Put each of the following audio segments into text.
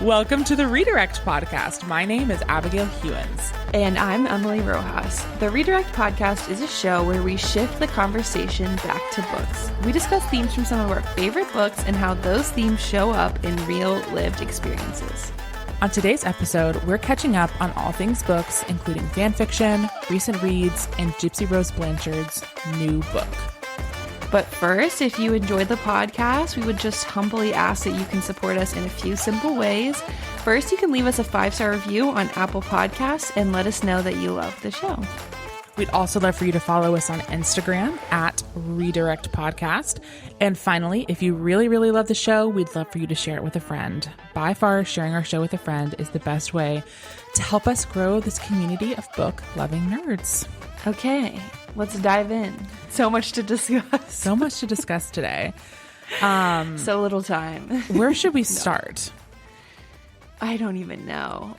Welcome to the Redirect Podcast. My name is Abigail Hewins. And I'm Emily Rojas. The Redirect Podcast is a show where we shift the conversation back to books. We discuss themes from some of our favorite books and how those themes show up in real lived experiences. On today's episode, we're catching up on all things books, including fan fiction, recent reads, and Gypsy Rose Blanchard's new book. But first, if you enjoyed the podcast, we would just humbly ask that you can support us in a few simple ways. First, you can leave us a 5-star review on Apple Podcasts and let us know that you love the show. We'd also love for you to follow us on Instagram at Redirect Podcast. And finally, if you really, really love the show, we'd love for you to share it with a friend. By far, sharing our show with a friend is the best way to help us grow this community of book-loving nerds. Okay, let's dive in. So much to discuss. So much to discuss today. So little time. Where should we start? I don't even know.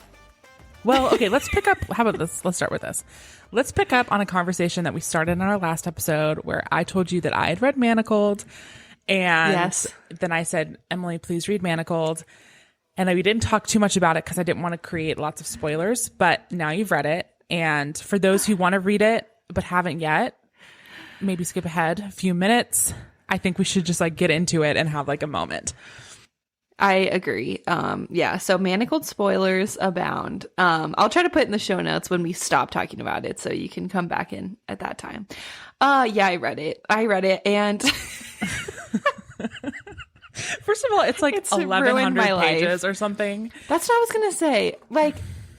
Well, okay, let's pick up. How about this? Let's start with this. Let's pick up on a conversation that we started in our last episode where I told you that I had read Manacled. And yes. Then I said, Emily, please read Manacled. And we didn't talk too much about it because I didn't want to create lots of spoilers. But now you've read it. And for those who want to read it but haven't yet, maybe skip ahead a few minutes. I think we should just get into it and have a moment. I agree. Yeah. So Manacled spoilers abound. I'll try to put in the show notes when we stop talking about it so you can come back in at that time. Yeah, I read it. And first of all, it's 1,100 pages or something. That's what I was going to say.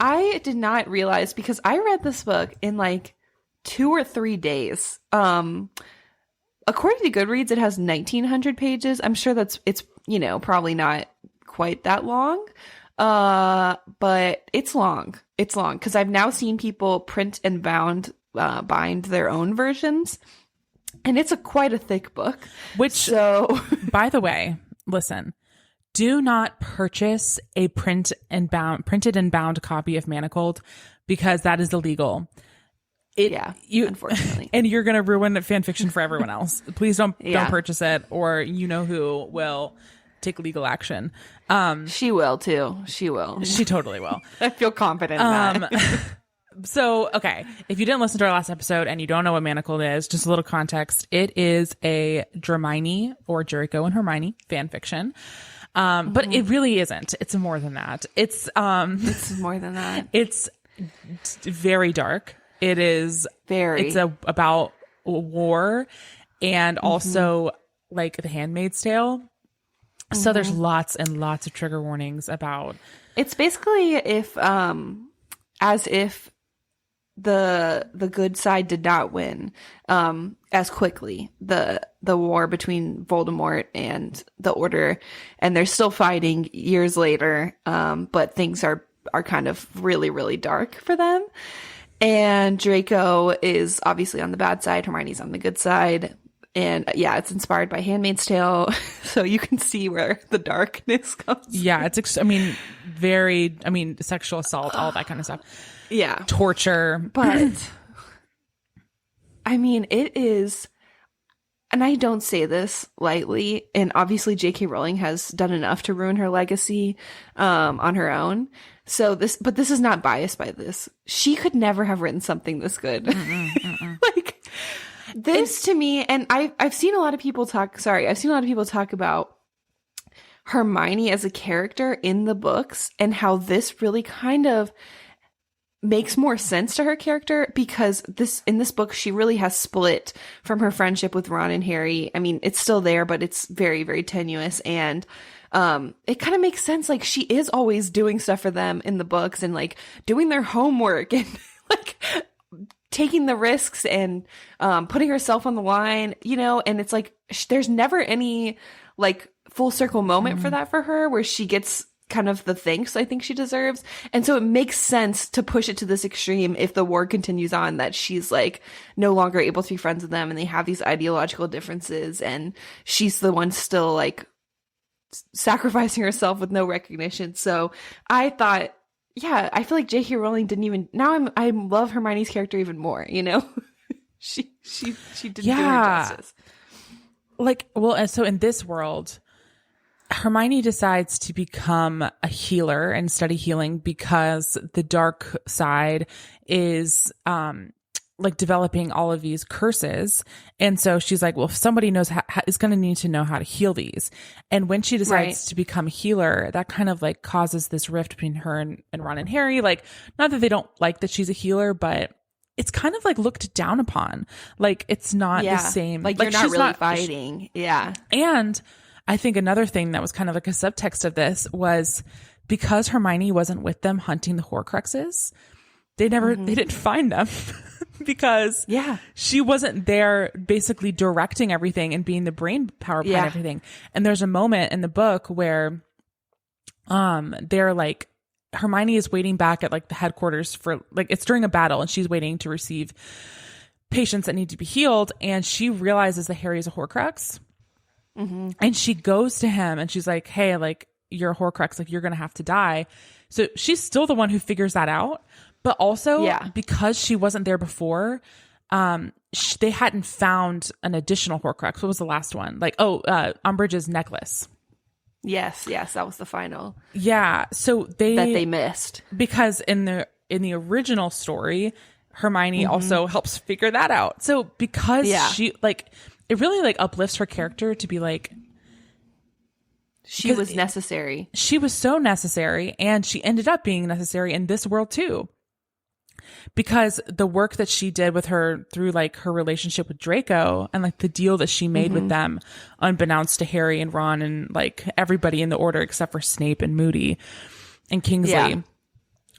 I did not realize because I read this book in 2 or 3 days. According to Goodreads, it has 1,900 pages. I'm sure it's probably not quite that long. But it's long. It's long because I've now seen people print and bind their own versions. And it's quite a thick book. By the way, listen, do not purchase a printed and bound copy of Manacled because that is illegal. Unfortunately. And you're going to ruin fan fiction for everyone else. Please don't purchase it, or who will take legal action. She will too. She will. She totally will. I feel confident in that. So, okay. If you didn't listen to our last episode and you don't know what Manacled is, just a little context. It is a Hermione or Draco and Hermione fan fiction. But it really isn't. It's more than that. It's more than that. It's very dark. It is very. It's about war and also The Handmaid's Tale. So there's lots and lots of trigger warnings about. It's basically as if the good side did not win as quickly. The war between Voldemort and the Order, and they're still fighting years later. But things are kind of really, really dark for them. And Draco is obviously on the bad side. Hermione's on the good side. And it's inspired by Handmaid's Tale. So you can see where the darkness comes. Yeah, it's, sexual assault, all that kind of stuff. Yeah. Torture. But, it is, and I don't say this lightly, and obviously J.K. Rowling has done enough to ruin her legacy on her own. But this is not biased by this. She could never have written something this good. This to me, and I've seen a lot of people talk about Hermione as a character in the books and how this really kind of makes more sense to her character because in this book, she really has split from her friendship with Ron and Harry. It's still there, but it's very, very tenuous. And it kind of makes sense. She is always doing stuff for them in the books and doing their homework and taking the risks and putting herself on the line, and it's there's never any full circle moment for that for her where she gets kind of the thanks I think she deserves. And so it makes sense to push it to this extreme if the war continues on, that she's no longer able to be friends with them and they have these ideological differences and she's the one still sacrificing herself with no recognition. So I thought, I feel like J.K. Rowling didn't even, now I love Hermione's character even more, she didn't do her justice. So in this world, Hermione decides to become a healer and study healing because the dark side is like developing all of these curses. And so she's like, well, if somebody knows is going to need to know how to heal these. And when she decides to become a healer, that kind of like causes this rift between her and Ron and Harry. Like, not that they don't like that she's a healer, but it's kind of like looked down upon. Like, it's not the same. Like you're not she's really fighting. Yeah. And I think another thing that was kind of like a subtext of this was because Hermione wasn't with them hunting the Horcruxes, they didn't find them because she wasn't there basically directing everything and being the brain power behind everything. And there's a moment in the book where they're like, Hermione is waiting back at like the headquarters for like, it's during a battle and she's waiting to receive patients that need to be healed. And she realizes that Harry is a Horcrux. And she goes to him and she's like, hey, like, you're a Horcrux, like you're going to have to die. So she's still the one who figures that out. But also because she wasn't there before, they hadn't found an additional Horcrux. What was the last one? Like, Umbridge's necklace. Yes, that was the final. Yeah, so that they missed because in the original story, Hermione also helps figure that out. So because she like, it really like uplifts her character to be like, she was necessary. She was so necessary, and she ended up being necessary in this world too. Because the work that she did with her through like her relationship with Draco and like the deal that she made with them, unbeknownst to Harry and Ron and like everybody in the order except for Snape and Moody and Kingsley,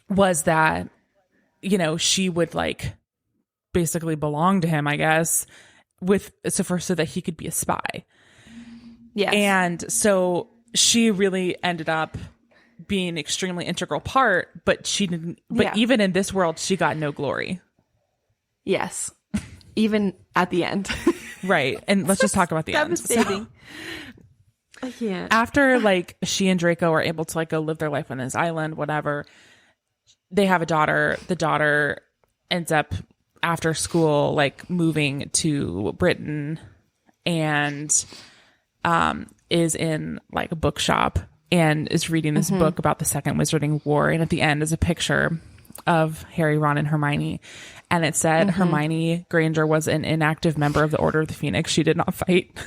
was that, you know, she would like basically belong to him, I guess, so that he could be a spy. Yes. And so she really ended up being an extremely integral part, but she didn't, even in this world, she got no glory. Yes. Even at the end. Right. And let's just talk about the end. So, I can't. After like she and Draco are able to like go live their life on this island, whatever, they have a daughter. The daughter ends up after school, like moving to Britain and is in like a bookshop and is reading this book about the Second Wizarding War. And at the end is a picture of Harry, Ron, and Hermione. And it said Hermione Granger was an inactive member of the Order of the Phoenix. She did not fight.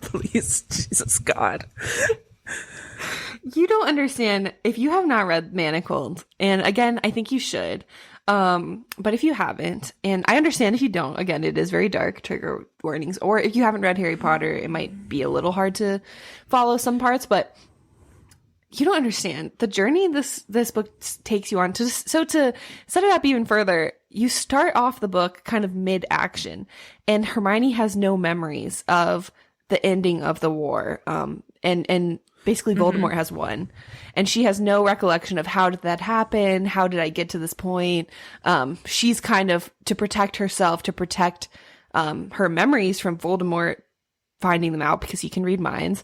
Please, Jesus God. You don't understand. If you have not read Manacled, and again, I think you should, but if you haven't, and I understand if you don't, again, it is very dark, trigger warnings, or if you haven't read Harry Potter, it might be a little hard to follow some parts, but you don't understand the journey this book takes you on. So to set it up even further, you start off the book kind of mid-action, and Hermione has no memories of the ending of the war, and basically Voldemort has won, and she has no recollection of how did that happen, how did I get to this point. She's kind of, to protect herself, to protect her memories from Voldemort finding them out, because he can read minds,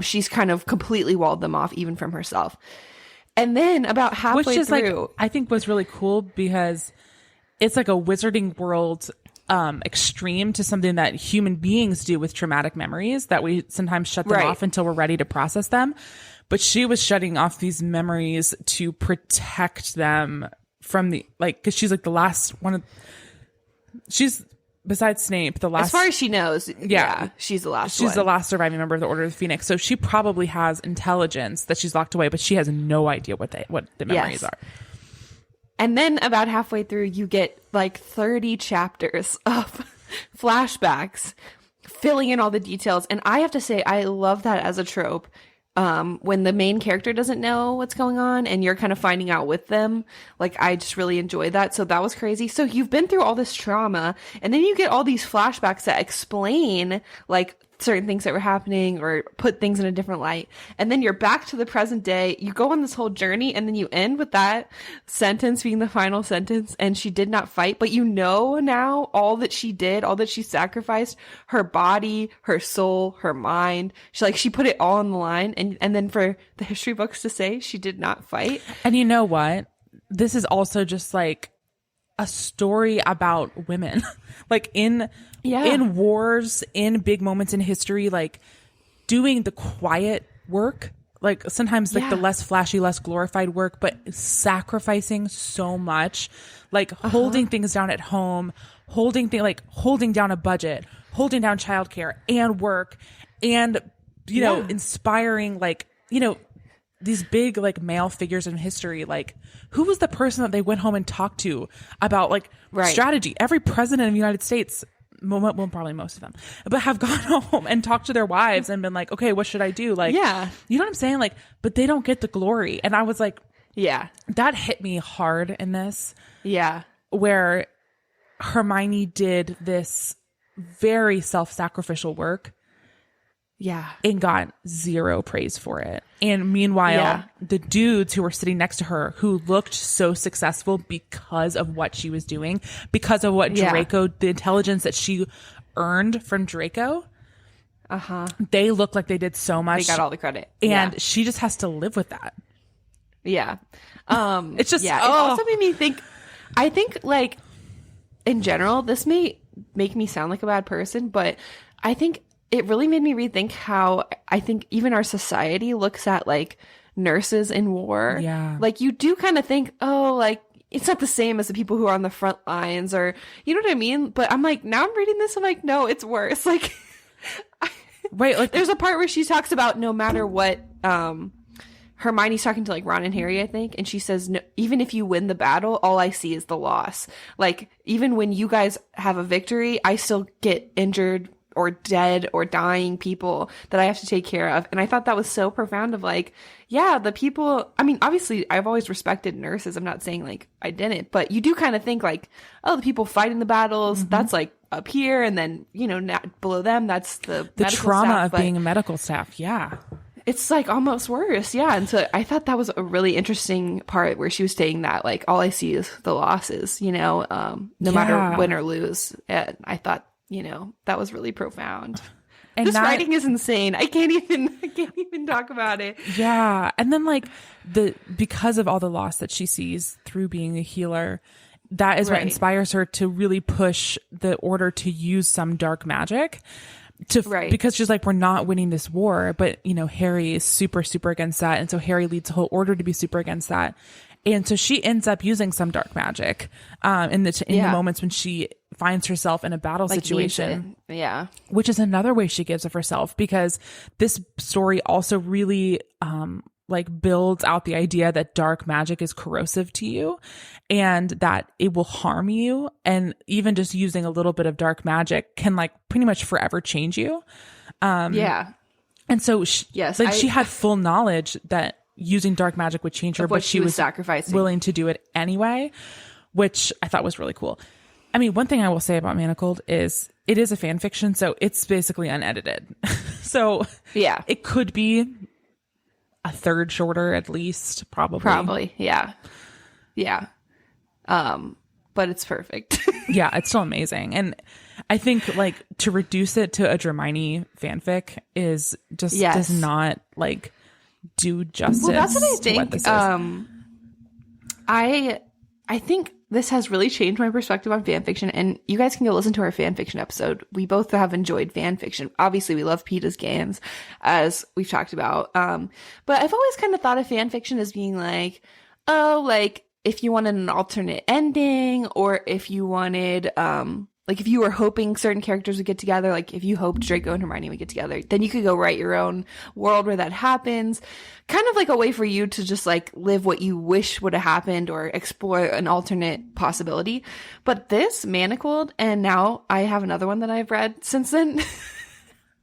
she's kind of completely walled them off even from herself. And then about halfway through, like, I think was really cool because it's like a wizarding world extreme to something that human beings do with traumatic memories, that we sometimes shut them off until we're ready to process them. But she was shutting off these memories to protect them from the, like, because she's like the last one of, she's, besides Snape, the last, as far as she knows, she's the last she's the last surviving member of the Order of the Phoenix. So she probably has intelligence that she's locked away, but she has no idea what the memories are. And then about halfway through, you get like 30 chapters of flashbacks filling in all the details. And I have to say, I love that as a trope. When the main character doesn't know what's going on and you're kind of finding out with them, like, I just really enjoy that. So that was crazy. So you've been through all this trauma, and then you get all these flashbacks that explain like certain things that were happening or put things in a different light. And then you're back to the present day. You go on this whole journey, and then you end with that sentence being the final sentence. And she did not fight, but you know now all that she did, all that she sacrificed, her body, her soul, her mind. She put it all on the line. And then for the history books to say she did not fight. And you know what? This is also just like a story about women. Like in wars, in big moments in history, like doing the quiet work, like sometimes like the Yeah. less flashy, less glorified work, but sacrificing so much, like holding things down at home, holding down a budget, holding down childcare and work, and you know, inspiring, like, you know, these big like male figures in history. Like, who was the person that they went home and talked to about like strategy? Every president of the United States, well, probably most of them, but have gone home and talked to their wives and been like, okay, what should I do? Like, you know what I'm saying? Like, but they don't get the glory. And I was like, that hit me hard in this. Yeah. Where Hermione did this very self-sacrificial work. Yeah. And got zero praise for it. And meanwhile, the dudes who were sitting next to her, who looked so successful because of what she was doing, because of what Draco, the intelligence that she earned from Draco, they looked like they did so much. They got all the credit. And she just has to live with that. Yeah. It's just, it also made me think, I think like in general, this may make me sound like a bad person, but I think it really made me rethink how I think even our society looks at like nurses in war. Yeah. Like you do kind of think, oh, like it's not the same as the people who are on the front lines, or you know what I mean? But I'm like, now I'm reading this, I'm like, no, it's worse. Like, right. Like there's a part where she talks about no matter what, Hermione's talking to like Ron and Harry, I think, and she says, no, even if you win the battle, all I see is the loss. Like, even when you guys have a victory, I still get injured or dead or dying people that I have to take care of. And I thought that was so profound of like, yeah, the people, I mean, obviously I've always respected nurses. I'm not saying like I didn't, but you do kind of think like, oh, the people fighting the battles, that's like up here. And then, you know, below them, that's the trauma staff, of being a medical staff. Yeah. It's like almost worse. Yeah. And so I thought that was a really interesting part where she was saying that like, all I see is the losses, you know, no matter win or lose. And I thought, you know, that was really profound. And this writing is insane. I can't even talk about it. Yeah. And then like because of all the loss that she sees through being a healer, that is what inspires her to really push the order to use some dark magic because she's like, we're not winning this war, but you know, Harry is super, super against that. And so Harry leads the whole order to be super against that. And so she ends up using some dark magic in the moments when she finds herself in a battle situation. Yeah. Which is another way she gives of herself, because this story also really like builds out the idea that dark magic is corrosive to you and that it will harm you. And even just using a little bit of dark magic can like pretty much forever change you. And so she had full knowledge that using dark magic would change her, but she was sacrificing, willing to do it anyway, which I thought was really cool. I mean, one thing I will say about Manacled is it is a fan fiction, so it's basically unedited. So it could be a third shorter at least, probably. Yeah. But it's perfect. Yeah, it's still amazing. And I think like to reduce it to a Dramini fanfic is just does not like do justice. Well, that's what I to think. what this is. I think this has really changed my perspective on fan fiction, and you guys can go listen to our fan fiction episode. We both have enjoyed fan fiction. Obviously, we love Peeta's games, as we've talked about. But I've always kind of thought of fan fiction as being like, oh, like if you wanted an alternate ending, or if you wanted, like if you were hoping certain characters would get together, like if you hoped Draco and Hermione would get together, then you could go write your own world where that happens. Kind of like a way for you to just like live what you wish would have happened or explore an alternate possibility. But this Manacled, and now I have another one that I've read since then.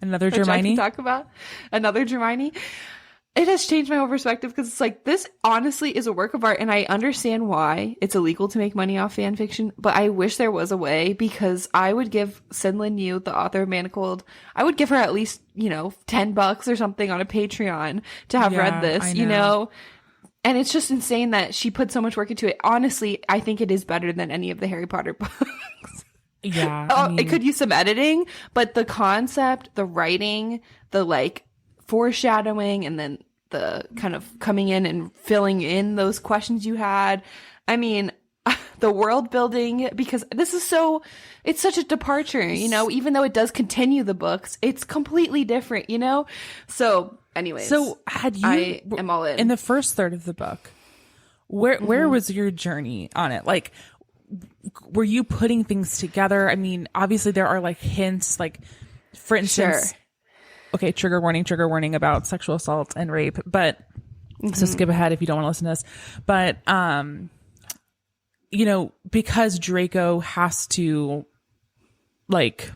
Another which I can Hermione? talk about. Another Hermione. It has changed my whole perspective, because it's like, this honestly is a work of art, and I understand why it's illegal to make money off fan fiction, but I wish there was a way, because I would give Cinlin Yu, the author of Manacled, I would give her at least, you know, $10 or something on a Patreon to have read this, you know? And it's just insane that she put so much work into it. Honestly, I think it is better than any of the Harry Potter books. Yeah. I mean, it could use some editing, but the concept, the writing, the like foreshadowing, and then the kind of coming in and filling in those questions you had. I mean, the world building, because it's such a departure, even though it does continue the books, it's completely different, So anyways, so I am all in the first third of the book, where was your journey on it? Like, were you putting things together? I mean, obviously there are like hints, like for instance, okay, trigger warning about sexual assault and rape, but so skip ahead if you don't want to listen to this. But, because Draco has to like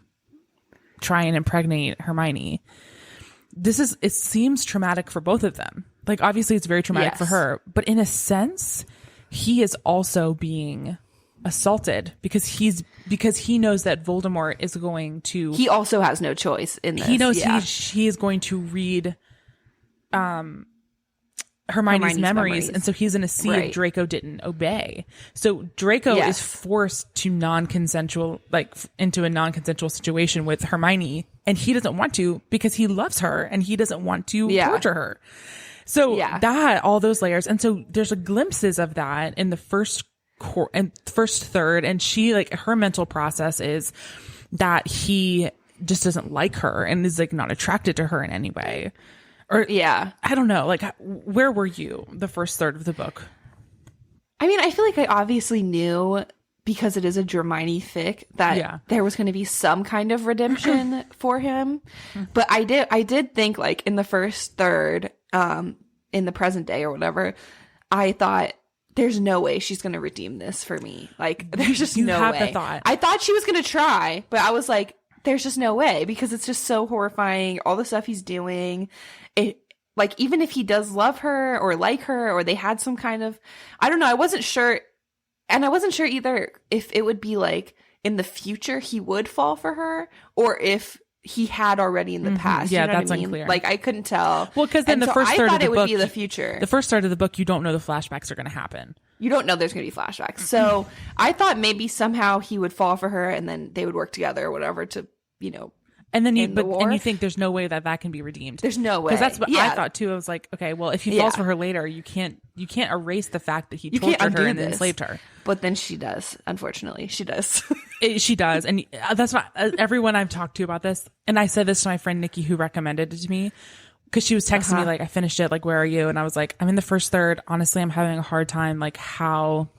try and impregnate Hermione, it seems traumatic for both of them. Like, obviously it's very traumatic for her, but in a sense, he is also being assaulted because he knows that Voldemort is going to. He also has no choice in this. He knows he is going to read Hermione's memories, and so he's going to see if Draco didn't obey. So Draco is forced to into a non-consensual situation with Hermione, and he doesn't want to because he loves her and he doesn't want to torture her. So all those layers, and so there's glimpses of that in the first third, and she, like, her mental process is that he just doesn't like her and is like not attracted to her in any way. Or I don't know, like, where were you the first third of the book? I mean, I feel like I obviously knew, because it is a Hermione fic, that there was going to be some kind of redemption for him. But I did think, like, in the first third, in the present day or whatever, I thought, there's no way she's going to redeem this for me. Like, there's just no way. I thought she was going to try, but I was like, there's just no way, because it's just so horrifying. All the stuff he's doing. Like, even if he does love her or like her, or they had some kind of, I don't know. I wasn't sure. And I wasn't sure either if it would be like in the future he would fall for her, or if he had already in the past. Yeah, you know that's what I mean? unclear. Like, I couldn't tell. Well, because then the first third of the book, it would be the future. The first third of the book, you don't know the flashbacks are going to happen. You don't know there's going to be flashbacks. So I thought maybe somehow he would fall for her, and then they would work together or whatever to, and then you think there's no way that can be redeemed. There's no way, because that's what I thought too. I was like, okay, well, if he falls for her later, you can't erase the fact that he tortured her and enslaved her. But then she does. Unfortunately, she does. She does, and that's why everyone I've talked to about this, and I said this to my friend Nikki, who recommended it to me, because she was texting me like, I finished it, like, where are you? And I was like, I'm in the first third. Honestly, I'm having a hard time. Like, how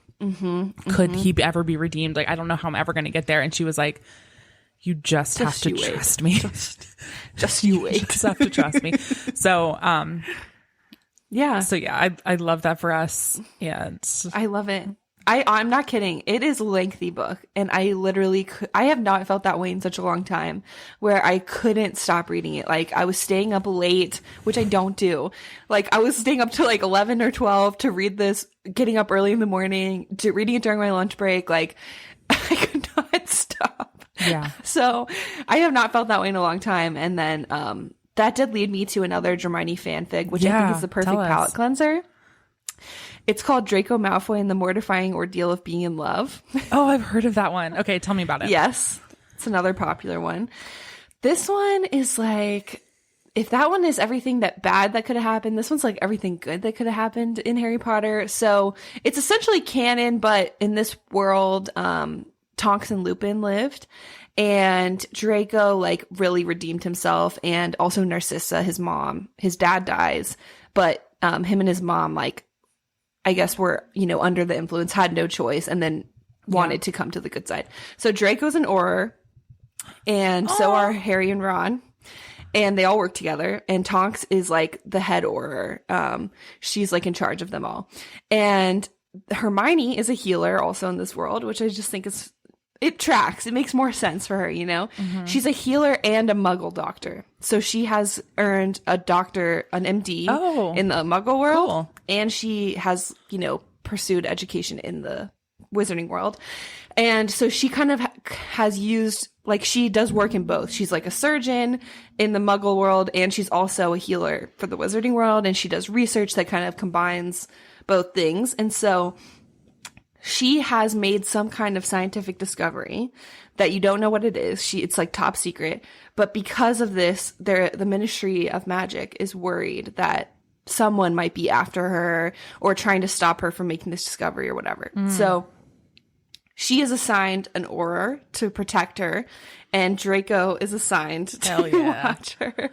could he ever be redeemed? Like, I don't know how I'm ever going to get there. And she was like, you just have to trust me. Just you wait. You just have to trust me. So, I love that for us. Yeah. I love it. I'm not kidding. It is a lengthy book, and I literally I have not felt that way in such a long time, where I couldn't stop reading it. Like, I was staying up late, which I don't do. Like, I was staying up to like 11 or 12 to read this, getting up early in the morning, to reading it during my lunch break. Like, I could not stop. Yeah. So I have not felt that way in a long time. And then that did lead me to another Hermione fanfic, which I think is the perfect palate cleanser. It's called Draco Malfoy and the Mortifying Ordeal of Being in Love. Oh, I've heard of that one. Okay, tell me about it. Yes. It's another popular one. This one is like, if that one is everything bad that could have happened, this one's like everything good that could have happened in Harry Potter. So it's essentially canon, but in this world, Tonks and Lupin lived, and Draco like really redeemed himself, and also Narcissa, his mom. His dad dies, but him and his mom, like, I guess were, under the influence, had no choice, and then wanted to come to the good side. So Draco's an Auror, and so are Harry and Ron, and they all work together, and Tonks is like the head Auror. She's like in charge of them all. And Hermione is a healer also in this world, which I just think it tracks. It makes more sense for her, She's a healer and a Muggle doctor. So she has earned an MD in the Muggle world. Cool. And she has, pursued education in the Wizarding world. And so she kind of has used, like, she does work in both. She's like a surgeon in the Muggle world, and she's also a healer for the Wizarding world. And she does research that kind of combines both things. And so she has made some kind of scientific discovery that you don't know what it is. It's like top secret. But because of this, the Ministry of Magic is worried that someone might be after her or trying to stop her from making this discovery or whatever. So she is assigned an Auror to protect her, and Draco is assigned to watch her.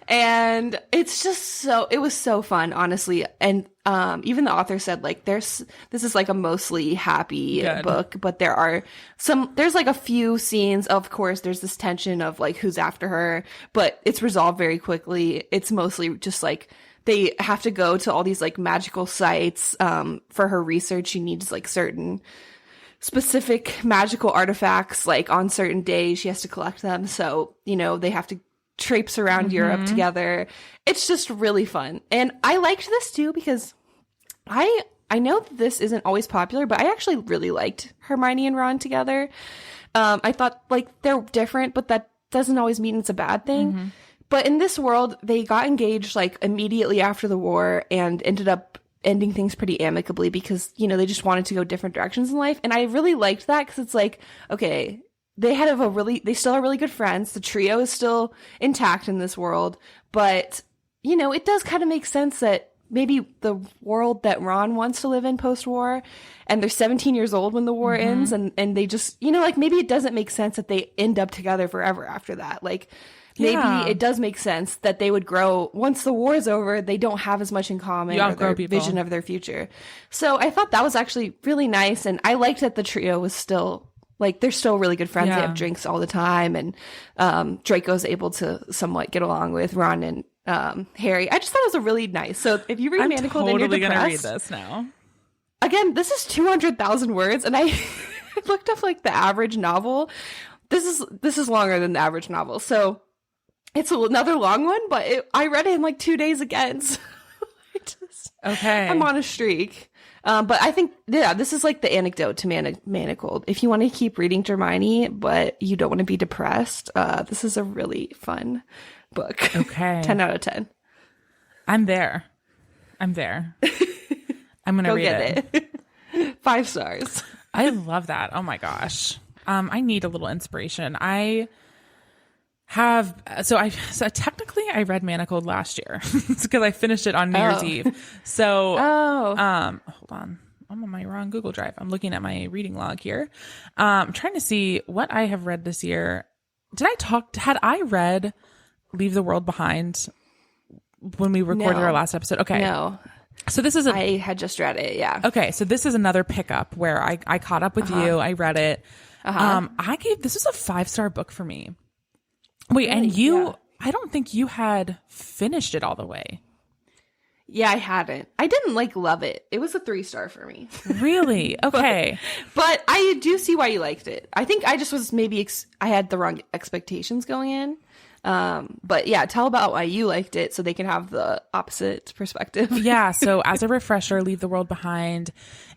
And it's just it was so fun, honestly. And even the author said, like, this is like a mostly happy book, but there's like a few scenes. Of course, there's this tension of like who's after her, but it's resolved very quickly. It's mostly just like they have to go to all these like magical sites for her research. She needs like certain specific magical artifacts, like on certain days she has to collect them. So, they have to traipse around Europe together. It's just really fun. And I liked this too because I know that this isn't always popular, but I actually really liked Hermione and Ron together. I thought like they're different, but that doesn't always mean it's a bad thing. But in this world, they got engaged like immediately after the war and ended up ending things pretty amicably because, they just wanted to go different directions in life. And I really liked that because it's like, okay, they still are really good friends. The trio is still intact in this world. But, it does kind of make sense that maybe the world that Ron wants to live in post-war, and they're 17 years old when the war ends, and they just, like maybe it doesn't make sense that they end up together forever after that. Like, maybe it does make sense that they would grow once the war is over. They don't have as much in common or their vision of their future. So I thought that was actually really nice. And I liked that the trio was still like, they're still really good friends. They have drinks all the time. And Draco's able to somewhat get along with Ron and Harry. I just thought it was a really nice. So if you read Manacled and you're depressed, gonna read this now. Again, this is 200,000 words. And I looked up like the average novel. This is longer than the average novel. So it's another long one, but I read it in like 2 days again. So I'm on a streak. But I think, this is like the anecdote to Manacled. If you want to keep reading Hermione, but you don't want to be depressed, this is a really fun book. Okay. 10 out of 10. I'm there. I'm going to read it. 5 stars. I love that. Oh my gosh. I need a little inspiration. So technically I read Manacled last year because I finished it on New Year's Eve. So, hold on. I'm on my wrong Google Drive. I'm looking at my reading log here. I'm trying to see what I have read this year. Had I read Leave the World Behind when we recorded our last episode? Okay. No. So this is I had just read it. Yeah. Okay. So this is another pickup where I caught up with you. I read it. This is a 5-star book for me. Wait, really? And I don't think you had finished it all the way. Yeah, I hadn't. I didn't love it. It was a 3-star for me. Really? Okay. but I do see why you liked it. I think I just was maybe I had the wrong expectations going in. But yeah, tell about why you liked it so they can have the opposite perspective. Yeah. So as a refresher, Leave the World Behind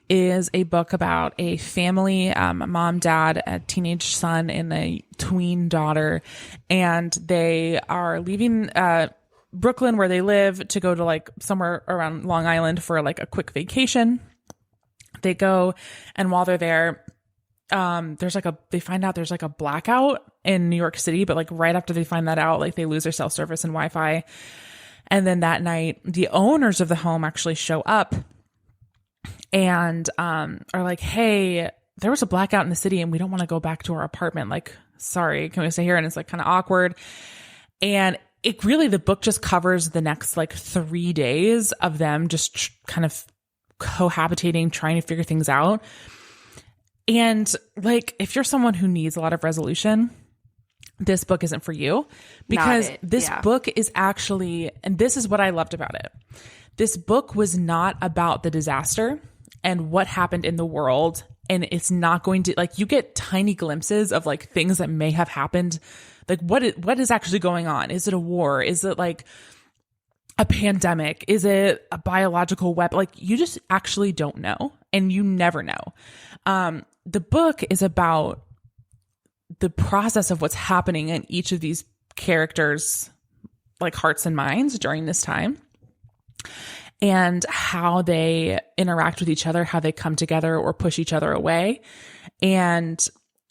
is a book about a family, mom, dad, a teenage son, and a tween daughter. And they are leaving, Brooklyn where they live to go to like somewhere around Long Island for like a quick vacation. They go, and while they're there, they find out there's like a blackout in New York City, but like right after they find that out, like they lose their cell service and Wi-Fi. And then that night, the owners of the home actually show up and are like, hey, there was a blackout in the city and we don't want to go back to our apartment. Like, sorry, can we stay here? And it's like kind of awkward. And the book just covers the next like 3 days of them just kind of cohabitating, trying to figure things out. And like, if you're someone who needs a lot of resolution, this book isn't for you, because this book is actually, and this is what I loved about it. This book was not about the disaster and what happened in the world. And it's not going to, like, you get tiny glimpses of like things that may have happened. Like what is actually going on? Is it a war? Is it like a pandemic? Is it a biological weapon? Like, you just actually don't know, and you never know. The book is about the process of what's happening in each of these characters' like hearts and minds during this time, and how they interact with each other, how they come together or push each other away. And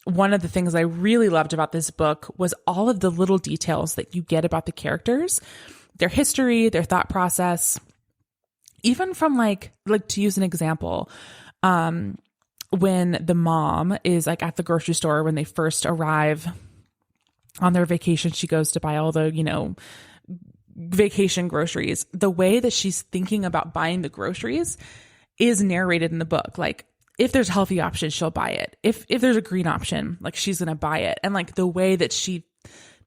one of the things I really loved about this book was all of the little details that you get about the characters, their history, their thought process, even from like to use an example, when the mom is like at the grocery store when they first arrive on their vacation, she goes to buy all the, vacation groceries. The way that she's thinking about buying the groceries is narrated in the book. Like, if there's healthy options, she'll buy it. If there's a green option, like, she's going to buy it. And like the way that she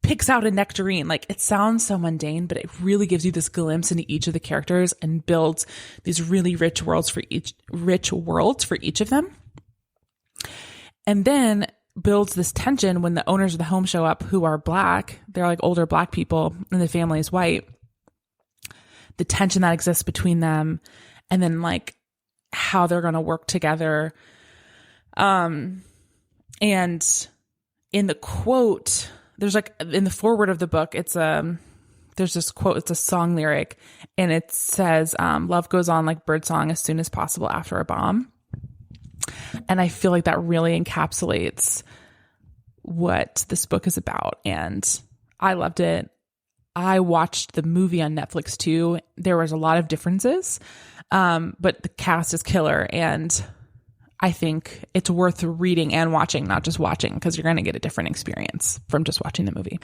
picks out a nectarine, like, it sounds so mundane, but it really gives you this glimpse into each of the characters and builds these really rich worlds for each of them. And then builds this tension when the owners of the home show up, who are Black. They're like older Black people and the family is white. The tension that exists between them, and then like how they're going to work together. And in the quote, there's like in the foreword of the book, there's this quote, it's a song lyric, and it says, love goes on like birdsong as soon as possible after a bomb. And I feel like that really encapsulates what this book is about. And I loved it. I watched the movie on Netflix too. There was a lot of differences, but the cast is killer. And I think it's worth reading and watching, not just watching, because you're going to get a different experience from just watching the movie.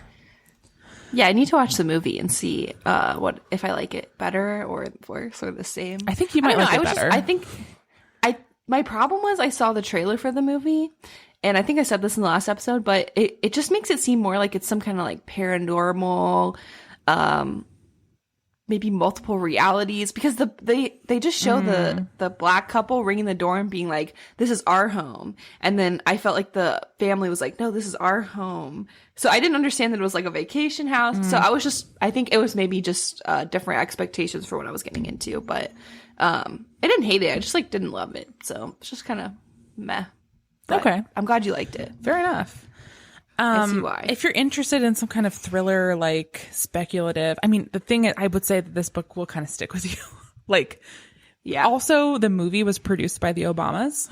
Yeah, I need to watch the movie and see what if I like it better or worse or the same. I think you might like it better. My problem was I saw the trailer for the movie, and I think I said this in the last episode, but it just makes it seem more like it's some kind of like paranormal, maybe multiple realities, because they just show the Black couple ringing the door and being like, this is our home. And then I felt like the family was like, no, this is our home. So I didn't understand that it was like a vacation house. So I think it was maybe just different expectations for what I was getting into, but I didn't hate it. I just like didn't love it. So it's just kind of meh. But okay. I'm glad you liked it. Fair enough. I see why. If you're interested in some kind of thriller, like speculative, I mean, the thing I would say that this book will kind of stick with you. Like, yeah. Also, the movie was produced by the Obamas.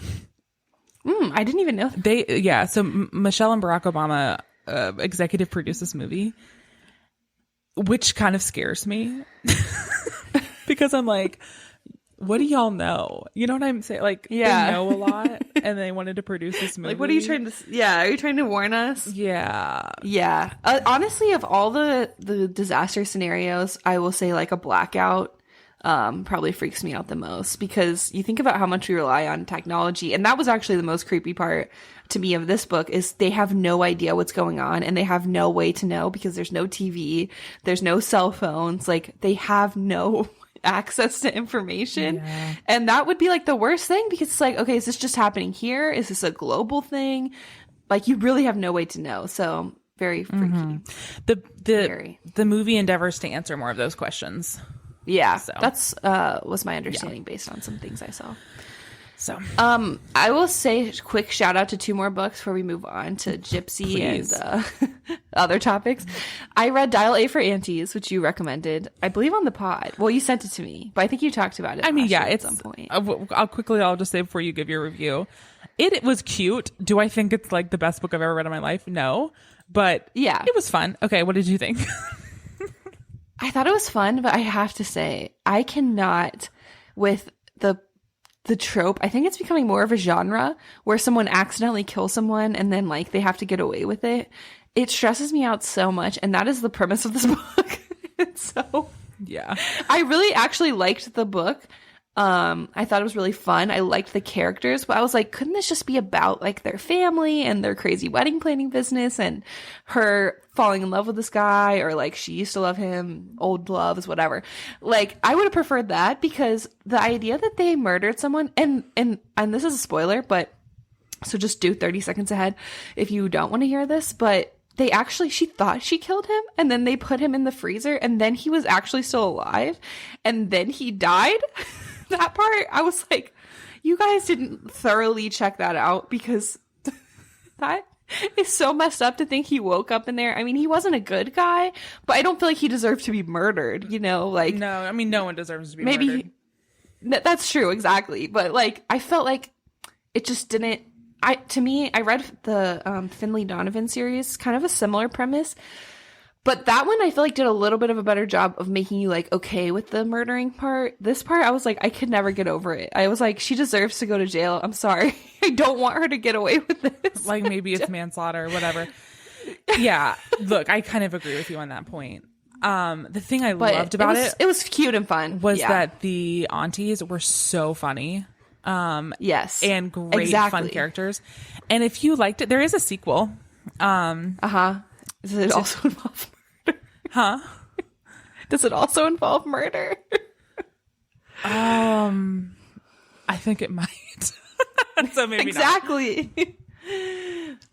I didn't even know that. So Michelle and Barack Obama executive produced this movie, which kind of scares me because I'm like, what do y'all know? You know what I'm saying? Like, yeah. They know a lot, and they wanted to produce this movie. Like, what are you trying to? Yeah, are you trying to warn us? Yeah, yeah. Honestly, of all the disaster scenarios, I will say like a blackout probably freaks me out the most, because you think about how much we rely on technology, and that was actually the most creepy part to me of this book, is they have no idea what's going on, and they have no way to know because there's no TV, there's no cell phones, like they have no access to information. Yeah. And that would be like the worst thing, because it's like, okay, is this just happening here? Is this a global thing? Like, you really have no way to know. So very freaky. The movie endeavors to answer more of those questions. Yeah, so that's was my understanding based on some things I saw. So I will say a quick shout out to 2 more books before we move on to Gypsy. Please. And other topics. I read Dial A for Aunties, which you recommended, I believe, on the pod. Well, you sent it to me, but I think you talked about it. I mean, yeah, at some point. I'll just say before you give your review, it was cute. Do I think it's like the best book I've ever read in my life? No, but yeah, it was fun. Okay, what did you think? I thought it was fun, but I have to say, I cannot with the trope. I think it's becoming more of a genre where someone accidentally kills someone and then like they have to get away with it. It stresses me out so much, and that is the premise of this book. So yeah, I really actually liked the book. I thought it was really fun. I liked the characters, but I was like, couldn't this just be about like their family and their crazy wedding planning business and her falling in love with this guy, or like she used to love him, old loves, whatever. Like, I would have preferred that, because the idea that they murdered someone, and this is a spoiler, but so just do 30 seconds ahead if you don't want to hear this, but she thought she killed him, and then they put him in the freezer, and then he was actually still alive, and then he died. That part, I was like, you guys didn't thoroughly check that out, because that is so messed up to think he woke up in there. I mean, he wasn't a good guy, but I don't feel like he deserved to be murdered, you know? Like, no, I mean, no one deserves to be murdered. That's true, exactly. But like, I felt like it just didn't. I read the Finley Donovan series, kind of a similar premise, But that one I feel like did a little bit of a better job of making you like okay with the murdering part. This part I was like, I could never get over it. I was like, she deserves to go to jail. I'm sorry. I don't want her to get away with this. Like maybe it's manslaughter or whatever. Yeah. Look, I kind of agree with you on that point. The thing I loved about it was cute and fun. Was that the aunties were so funny. Yes. And great fun characters. And if you liked it, there is a sequel. Does it also involve murder? Huh? Does it also involve murder? I think it might. So maybe exactly. Not.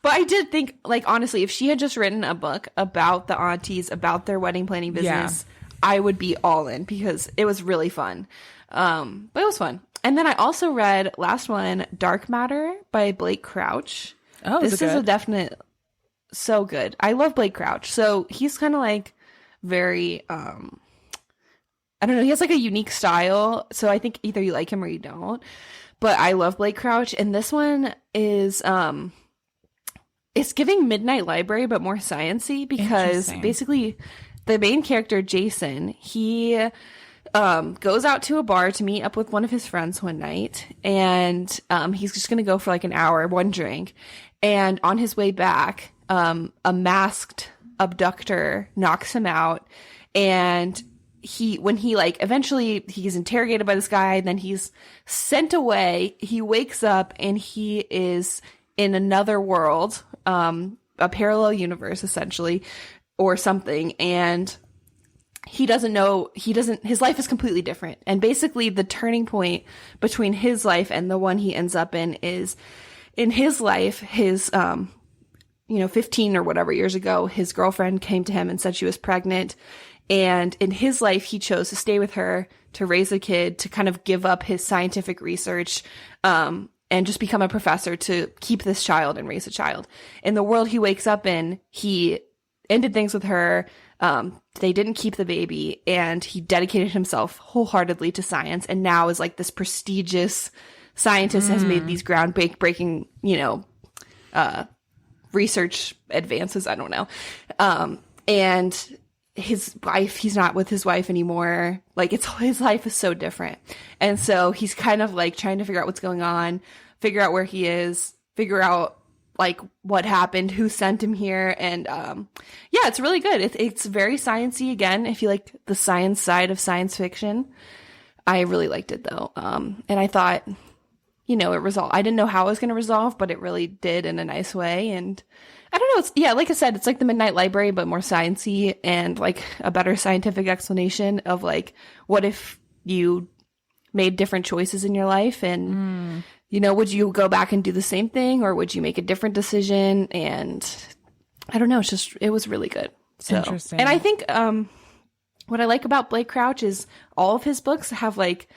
But I did think, like, honestly, if she had just written a book about the aunties, about their wedding planning business, I would be all in because it was really fun. But it was fun. And then I also read last one, Dark Matter by Blake Crouch. Oh, this is a definite. So good. I love Blake Crouch. So he's kind of like very, I don't know. He has like a unique style. So I think either you like him or you don't. But I love Blake Crouch. And this one is, it's giving Midnight Library, but more science-y because basically the main character, Jason, he goes out to a bar to meet up with one of his friends one night. And he's just going to go for like an hour, one drink. And on his way back, a masked abductor knocks him out, and when he like eventually he's interrogated by this guy and then he's sent away, he wakes up and he is in another world, a parallel universe essentially, or something, and his life is completely different. And basically the turning point between his life and the one he ends up in is in his life, 15 or whatever years ago, his girlfriend came to him and said she was pregnant. And in his life, he chose to stay with her, to raise a kid, to kind of give up his scientific research, and just become a professor to keep this child and raise a child. In the world he wakes up in, he ended things with her. They didn't keep the baby, and he dedicated himself wholeheartedly to science, and now is like this prestigious scientist, has made these groundbreaking, research advances. I don't know. And his wife, he's not with his wife anymore. Like his life is so different. And so he's kind of like trying to figure out what's going on, figure out where he is, figure out like what happened, who sent him here. And, it's really good. It's very sciencey again. If you like the science side of science fiction, I really liked it though. And I thought, it resolved. I didn't know how it was going to resolve, but it really did in a nice way. And I don't know. Like I said, it's like the Midnight Library, but more sciencey and like a better scientific explanation of like, what if you made different choices in your life and, would you go back and do the same thing or would you make a different decision? And I don't know. It was really good. So, interesting. And I think, what I like about Blake Crouch is all of his books have like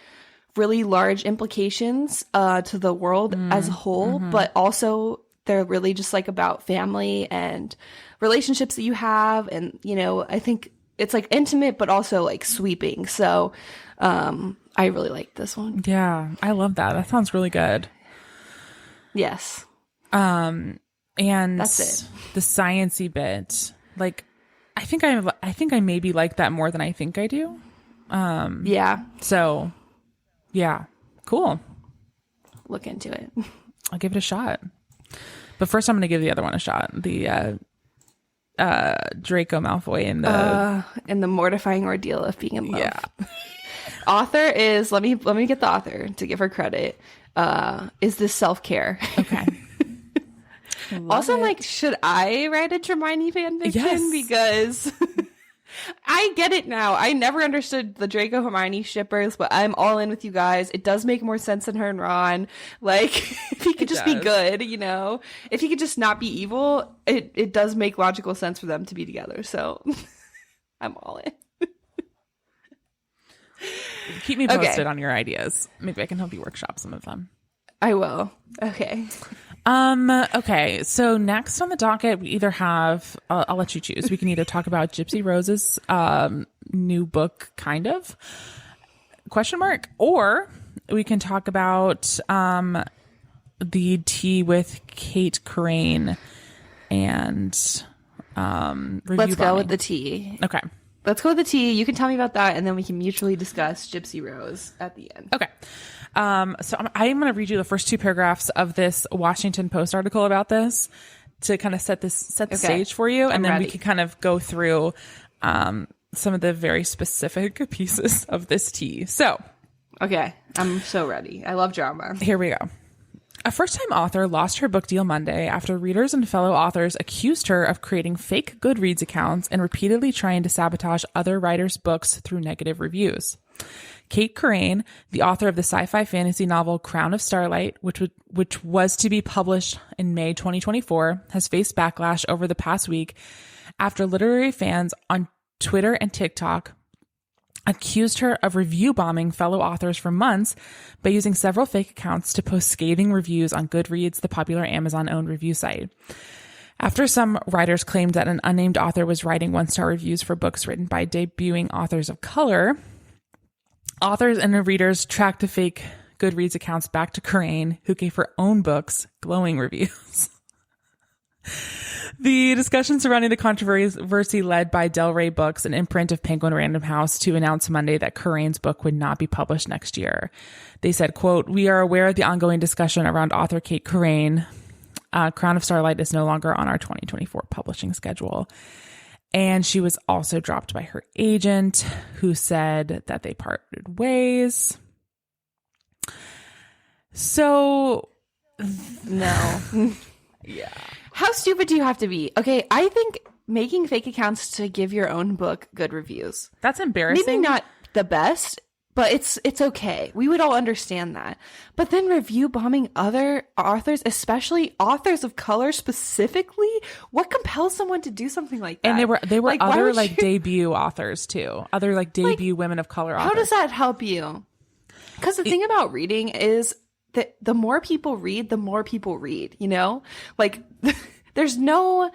really large implications to the world as a whole, but also they're really just like about family and relationships that you have. And, I think it's like intimate, but also like sweeping. So I really like this one. Yeah, I love that. That sounds really good. Yes. And that's it. The sciencey bit, like, I think I maybe like that more than I think I do. Yeah. So, yeah, cool. Look into it. I'll give it a shot. But first, I'm going to give the other one a shot. The Draco Malfoy and the mortifying ordeal of being in love. Yeah. Author is let me get the author to give her credit. Is this self-care? Okay. Also, I'm like, should I write a Hermione fanfiction? Yes. Because I get it now. I never understood the Draco Hermione shippers, but I'm all in with you guys. It does make more sense than her and Ron. Like, if he could just be good, if he could just not be evil, it does make logical sense for them to be together. So I'm all in. Keep me posted on your ideas. Maybe I can help you workshop some of them. I will. Okay. Okay. So next on the docket, we either have, I'll let you choose. We can either talk about Gypsy Rose's, new book, kind of, question mark, or we can talk about, the tea with Kate Crane and, Let's go with the tea. Okay. Let's go with the tea. You can tell me about that, and then we can mutually discuss Gypsy Rose at the end. Okay. So I'm going to read you the first 2 paragraphs of this Washington Post article about this to kind of set the stage for you, and then we can kind of go through some of the very specific pieces of this tea. So, okay, I'm so ready. I love drama. Here we go. A first-time author lost her book deal Monday after readers and fellow authors accused her of creating fake Goodreads accounts and repeatedly trying to sabotage other writers' books through negative reviews. Kate Corain, the author of the sci-fi fantasy novel Crown of Starlight, which was to be published in May 2024, has faced backlash over the past week after literary fans on Twitter and TikTok accused her of review bombing fellow authors for months by using several fake accounts to post scathing reviews on Goodreads, the popular Amazon-owned review site. After some writers claimed that an unnamed author was writing 1-star reviews for books written by debuting authors of color, authors and readers tracked the fake Goodreads accounts back to Corain, who gave her own books glowing reviews. The discussion surrounding the controversy led by Del Rey Books, an imprint of Penguin Random House, to announce Monday that Corain's book would not be published next year. They said, quote, "We are aware of the ongoing discussion around author Kate Corain. Crown of Starlight is no longer on our 2024 publishing schedule." And she was also dropped by her agent, who said that they parted ways. So, no. Yeah. How stupid do you have to be? Okay, I think making fake accounts to give your own book good reviews. That's embarrassing. Maybe not the best, but it's okay. We would all understand that. But then review bombing other authors, especially authors of color specifically, what compels someone to do something like that? And they were like, other debut authors too. Other debut women of color authors. How does that help you? Because the thing about reading is that the more people read, the more people read, you know? Like, there's no,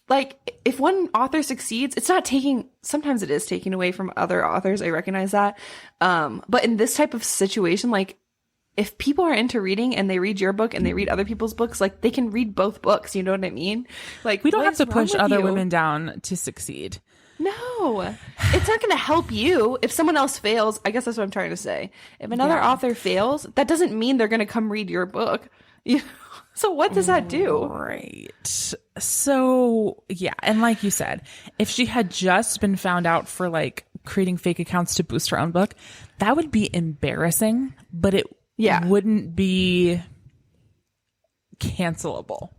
like, if one author succeeds, it's not taking, sometimes it is taking away from other authors. I recognize that. But in this type of situation, like, if people are into reading and they read your book and they read other people's books, like, they can read both books. You know what I mean? Like, we don't have to push other women down to succeed. No, it's not going to help you. If someone else fails, I guess that's what I'm trying to say. If another author fails, that doesn't mean they're going to come read your book. You know? So what does that do? Right. So, yeah. And like you said, if she had just been found out for like creating fake accounts to boost her own book, that would be embarrassing, but it wouldn't be cancelable.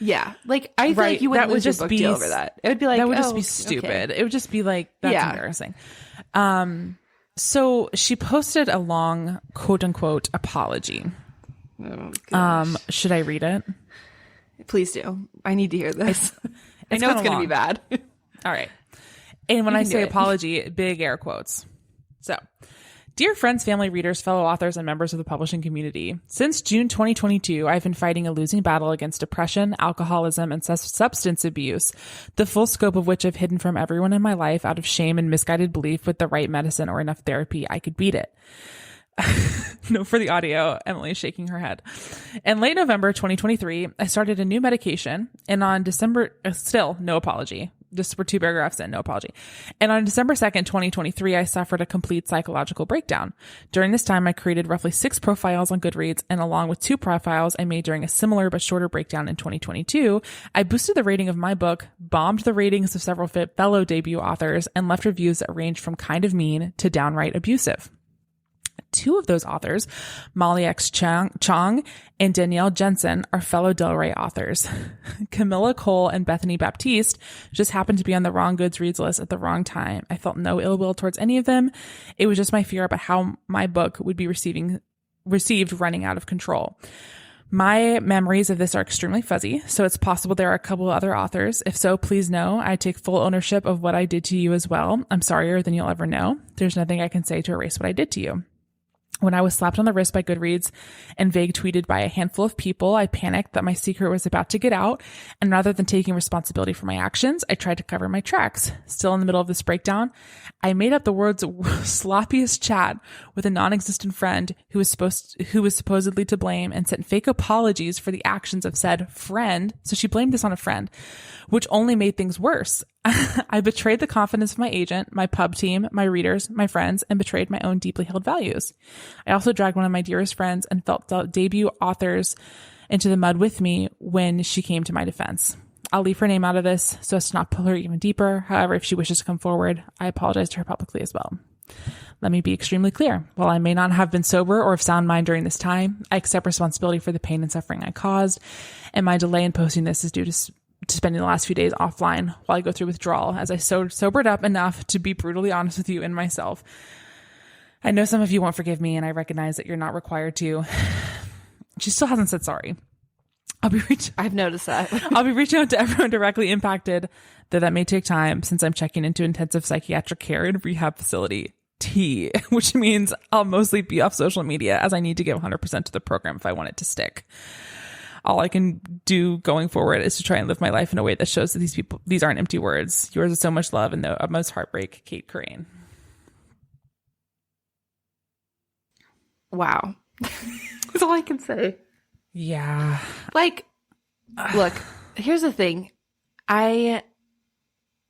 Yeah, like I feel like you wouldn't lose your book deal over that. It would be like that would just be stupid. Okay. It would just be like that's embarrassing. So she posted a long quote unquote apology. Oh, should I read it? Please do. I need to hear this. I know it's going to be bad. All right. And when I say apology, big air quotes. So, dear friends, family, readers, fellow authors, and members of the publishing community, since June 2022, I've been fighting a losing battle against depression, alcoholism, and substance abuse, the full scope of which I've hidden from everyone in my life out of shame and misguided belief with the right medicine or enough therapy, I could beat it. No, for the audio, Emily is shaking her head. In late November 2023, I started a new medication, and on December, still no apology. Just for 2 paragraphs in, no apology. And on December 2nd, 2023, I suffered a complete psychological breakdown. During this time, I created roughly 6 profiles on Goodreads, and along with 2 profiles I made during a similar but shorter breakdown in 2022, I boosted the rating of my book, bombed the ratings of several fellow debut authors, and left reviews that ranged from kind of mean to downright abusive. 2 of those authors, Molly X. Chong and Danielle Jensen, are fellow Del Rey authors. Camilla Cole and Bethany Baptiste just happened to be on the wrong Goodreads list at the wrong time. I felt no ill will towards any of them. It was just my fear about how my book would be received running out of control. My memories of this are extremely fuzzy, so it's possible there are a couple of other authors. If so, please know I take full ownership of what I did to you as well. I'm sorrier than you'll ever know. There's nothing I can say to erase what I did to you. When I was slapped on the wrist by Goodreads and vague tweeted by a handful of people, I panicked that my secret was about to get out. And rather than taking responsibility for my actions, I tried to cover my tracks. Still in the middle of this breakdown, I made up the world's sloppiest chat with a non-existent friend who was supposedly to blame and sent fake apologies for the actions of said friend. So she blamed this on a friend, which only made things worse. I betrayed the confidence of my agent, my pub team, my readers, my friends, and betrayed my own deeply held values. I also dragged one of my dearest friends and felt debut authors into the mud with me when she came to my defense. I'll leave her name out of this so as to not pull her even deeper. However, if she wishes to come forward, I apologize to her publicly as well. Let me be extremely clear. While I may not have been sober or of sound mind during this time, I accept responsibility for the pain and suffering I caused, and my delay in posting this is due to spending the last few days offline while I go through withdrawal, as I sobered up enough to be brutally honest with you and myself. I know some of you won't forgive me, and I recognize that you're not required to. She still hasn't said sorry. I've noticed that. I'll be reaching out to everyone directly impacted, though that may take time since I'm checking into intensive psychiatric care and rehab facility T, which means I'll mostly be off social media as I need to give 100% to the program if I want it to stick. All I can do going forward is to try and live my life in a way that shows that these aren't empty words. Yours is so much love and the utmost heartbreak, Kate Corain. Wow. That's all I can say. Yeah. Like, look, here's the thing. I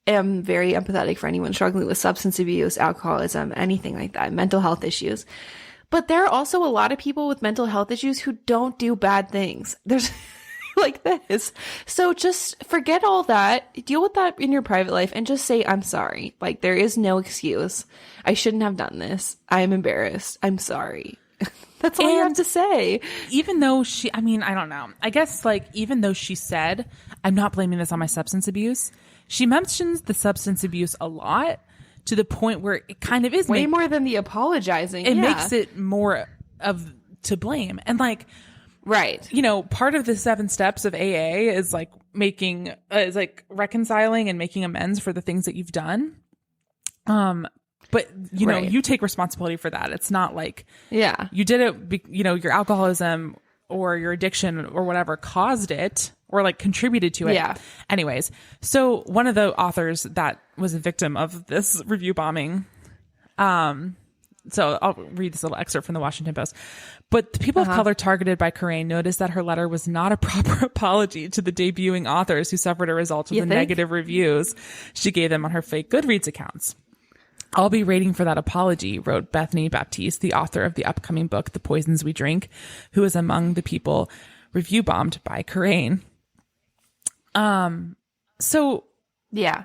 am very empathetic for anyone struggling with substance abuse, alcoholism, anything like that, mental health issues. But there are also a lot of people with mental health issues who don't do bad things. There's like this. So just forget all that, deal with that in your private life, and just say, I'm sorry. Like, there is no excuse. I shouldn't have done this. I'm embarrassed. I'm sorry. That's all you have to say. Even though I don't know. I guess, like, even though she said, I'm not blaming this on my substance abuse, she mentions the substance abuse a lot to the point where it kind of is way more than the apologizing. It makes it more of to blame. And, like, right. You know, part of the 7 steps of AA is like reconciling and making amends for the things that you've done. But, you know, you take responsibility for that. It's not like, you did it, your alcoholism or your addiction or whatever caused it or like contributed to it. Yeah. Anyways, so one of the authors that was a victim of this review bombing, so I'll read this little excerpt from the Washington Post. But the people of color targeted by Corain noticed that her letter was not a proper apology to the debuting authors who suffered a result of the negative reviews she gave them on her fake Goodreads accounts. I'll be waiting for that apology, wrote Bethany Baptiste, the author of the upcoming book, The Poisons We Drink, who is among the people review bombed by Corain. So yeah,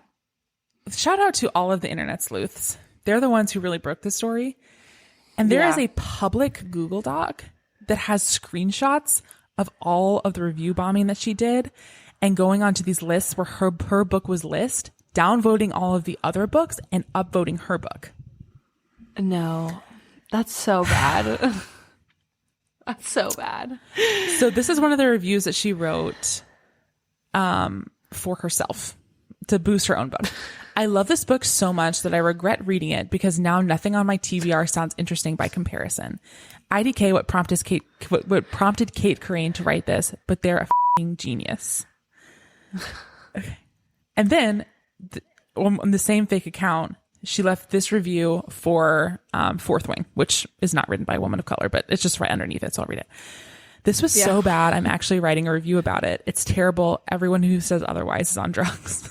shout out to all of the internet sleuths. They're the ones who really broke the story. And there is a public Google Doc that has screenshots of all of the review bombing that she did and going onto these lists where her book was listed, downvoting all of the other books and upvoting her book. No, that's so bad. That's so bad. So this is one of the reviews that she wrote for herself to boost her own book. I love this book so much that I regret reading it because now nothing on my TBR sounds interesting by comparison. IDK what prompted Kate Corain to write this, but they're a f***ing genius. Okay. And then on the same fake account, she left this review for Fourth Wing, which is not written by a woman of color, but it's just right underneath it, so I'll read it. This was so bad, I'm actually writing a review about it. It's terrible. Everyone who says otherwise is on drugs.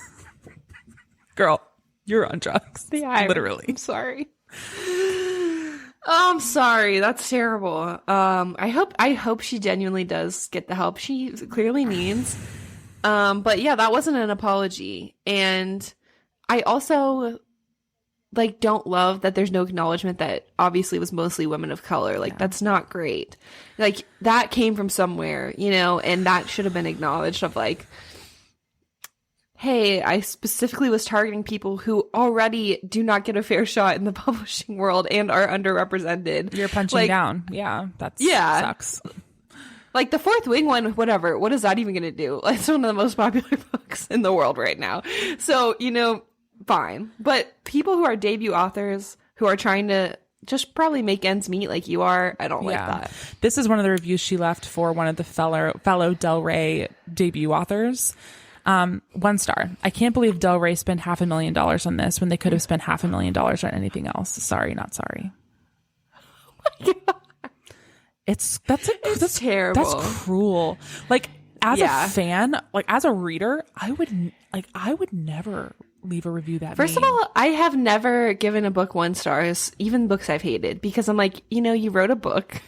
Girl, you're on drugs. Yeah, literally. I'm sorry. Oh, I'm sorry. That's terrible. I hope she genuinely does get the help she clearly needs. But yeah, that wasn't an apology. And I also don't love that there's no acknowledgement that obviously it was mostly women of color. That's not great. Like, that came from somewhere, and that should have been acknowledged of hey, I specifically was targeting people who already do not get a fair shot in the publishing world and are underrepresented. You're punching down. Yeah, sucks. Like the Fourth Wing one, whatever. What is that even going to do? It's one of the most popular books in the world right now. So, fine. But people who are debut authors who are trying to just probably make ends meet like you are. I don't like that. This is one of the reviews she left for one of the fellow Del Rey debut authors. 1 star. I can't believe Del Rey spent $500,000 on this when they could have spent $500,000 on anything else. Sorry, not sorry. Oh my God. That's terrible. That's cruel. Like, as a fan, like as a reader, I would never leave a review that First mean. of all, I have never given a book 1 stars, even books I've hated, because I'm like, you wrote a book.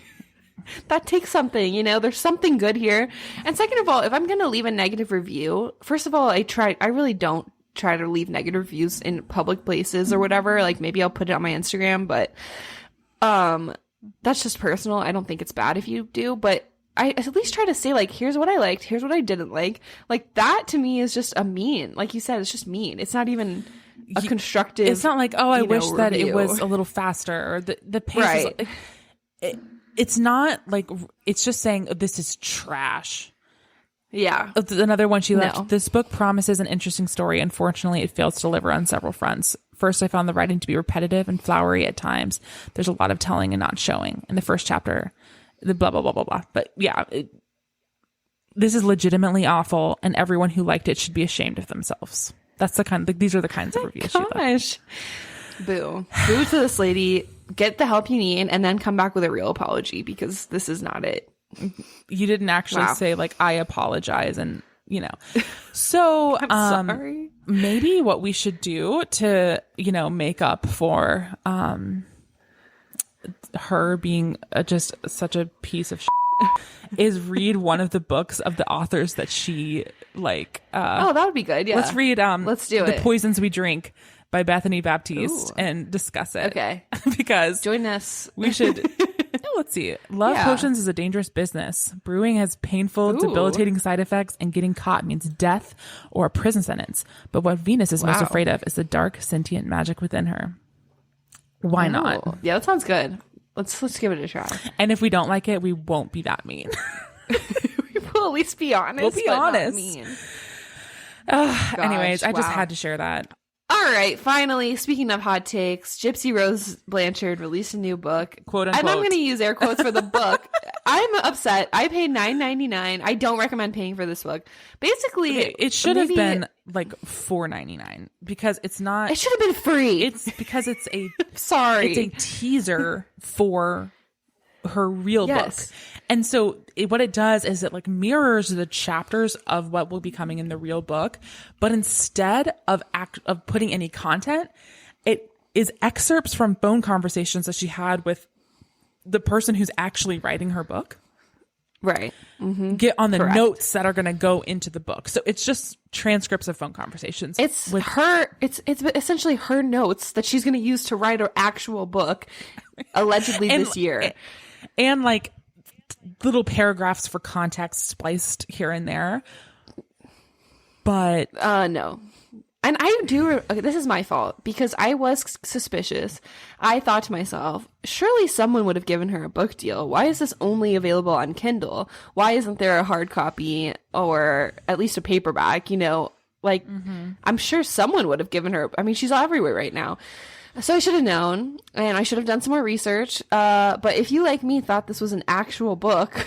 That takes something, there's something good here. And second of all, if I'm going to leave a negative review, first of all, I really don't try to leave negative reviews in public places or whatever. Like maybe I'll put it on my Instagram, but that's just personal. I don't think it's bad if you do, but I at least try to say, like, here's what I liked, here's what I didn't like. Like, that to me is just a mean. Like you said, it's just mean. It's not even a constructive. It's not like, I wish that it review. was a little faster, or the pace is, it's not like, it's just saying, this is trash. Yeah. Another one she left. No. This book promises an interesting story. Unfortunately, it fails to deliver on several fronts. First, I found the writing to be repetitive and flowery at times. There's a lot of telling and not showing. In the first chapter, the blah, blah, blah, blah, blah. But yeah, this is legitimately awful, and everyone who liked it should be ashamed of themselves. That's the kind of, these are the kinds of reviews she left. Boo. Boo to this lady. Get the help you need, and then come back with a real apology, because this is not it. You didn't actually say, like, I apologize, and so I'm sorry. Maybe what we should do to make up for her being just such a piece of is read one of the books of the authors that she like. That would be good. Yeah, let's read. Let's do The it. Poisons We Drink by Bethany Baptiste and discuss it. Okay, because join us. We should. Let's see. Love potions is a dangerous business. Brewing has painful, debilitating side effects, and getting caught means death or a prison sentence. But what Venus is most afraid of is the dark, sentient magic within her. Why not? Yeah, that sounds good. Let's give it a try. And if we don't like it, we won't be that mean. We'll at least be honest. We'll be honest. Not mean. Anyways, I just had to share that. All right, finally, speaking of hot takes, Gypsy Rose Blanchard released a new book, quote unquote. And I'm going to use air quotes for the book. I'm upset. I paid $9.99. I don't recommend paying for this book. Basically, it should have been like $4.99 because it's not. It should have been free. It's because it's a sorry. It's a teaser for her real book. And so what it does is it like mirrors the chapters of what will be coming in the real book, but instead of putting any content, it is excerpts from phone conversations that she had with the person who's actually writing her book. Right. Mm-hmm. Get on the notes that are going to go into the book. So it's just transcripts of phone conversations. It's it's essentially her notes that she's going to use to write her actual book, allegedly this year. And like little paragraphs for context spliced here and there. But no. And I do, this is my fault because I was suspicious. I thought to myself, surely someone would have given her a book deal. Why is this only available on Kindle? Why isn't there a hard copy or at least a paperback? I'm sure someone would have given her. I mean, she's everywhere right now. So I should have known, and I should have done some more research. But if you, like me, thought this was an actual book,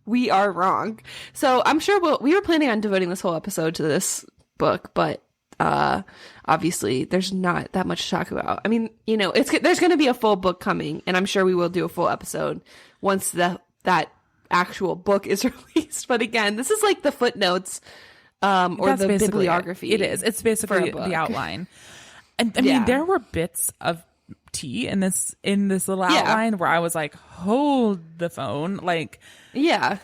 we are wrong. So I'm sure we were planning on devoting this whole episode to this book, but obviously there's not that much to talk about. I mean, there's going to be a full book coming, and I'm sure we will do a full episode once that actual book is released. But again, this is like the footnotes or the bibliography. It is. It's basically the outline. And I mean, there were bits of tea in this little outline where I was like, hold the phone. Like,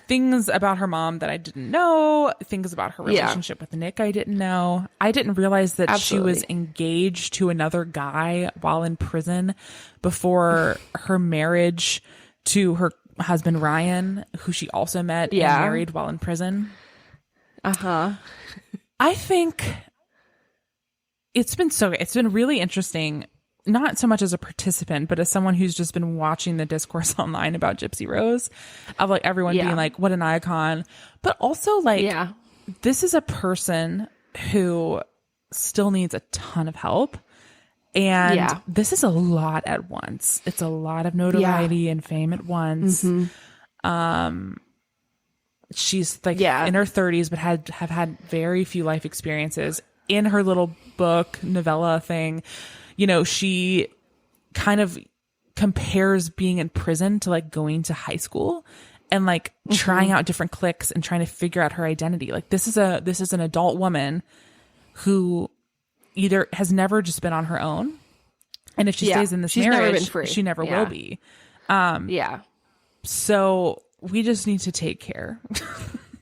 things about her mom that I didn't know, things about her relationship with Nick I didn't know. I didn't realize that she was engaged to another guy while in prison before her marriage to her husband Ryan, who she also met and married while in prison. I think it's been really interesting, not so much as a participant, but as someone who's just been watching the discourse online about Gypsy Rose, of like everyone being like, what an icon, but also like, this is a person who still needs a ton of help. And this is a lot at once. It's a lot of notoriety and fame at once. She's like in her 30s, but have had very few life experiences. In her little book novella thing, you know, she kind of compares being in prison to like going to high school and like trying out different cliques and trying to figure out her identity. Like this is an adult woman who either has never just been on her own, and if she stays in this marriage, she never will be. So we just need to take care.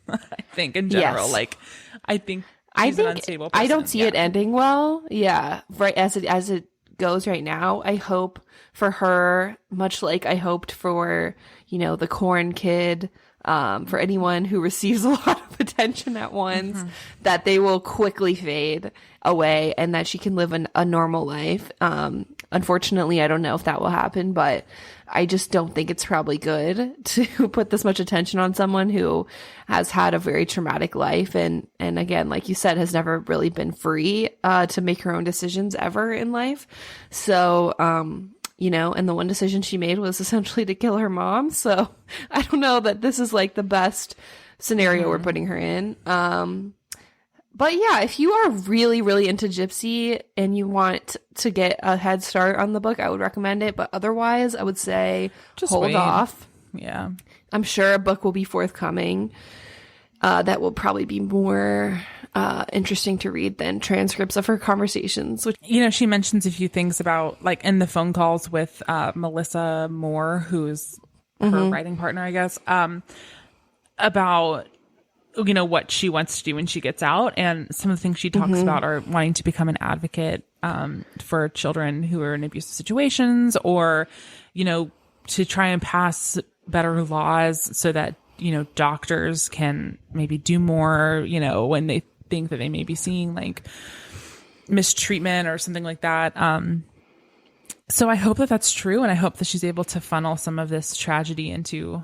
I think in general, like I think she's an unstable person. I don't see it ending well. Yeah, right as it goes right now. I hope for her, much like I hoped for, you know, the corn kid, for anyone who receives a lot of attention at once, that they will quickly fade away and that she can live a normal life. Unfortunately, I don't know if that will happen, but I just don't think it's probably good to put this much attention on someone who has had a very traumatic life. And again, like you said, has never really been free, to make her own decisions ever in life. So, you know, and the one decision she made was essentially to kill her mom. So I don't know that this is like the best scenario we're putting her in. But yeah, if you are really, really into Gypsy and you want to get a head start on the book, I would recommend it. But otherwise, I would say just hold off. Yeah. I'm sure a book will be forthcoming that will probably be more interesting to read than transcripts of her conversations. Which, you know, she mentions a few things about, like, in the phone calls with Melissa Moore, who's her writing partner, I guess, about, you know, what she wants to do when she gets out. And some of the things she talks about are wanting to become an advocate for children who are in abusive situations, or, you know, to try and pass better laws so that, you know, doctors can maybe do more, you know, when they think that they may be seeing like mistreatment or something like that. So I hope that that's true. And I hope that she's able to funnel some of this tragedy into,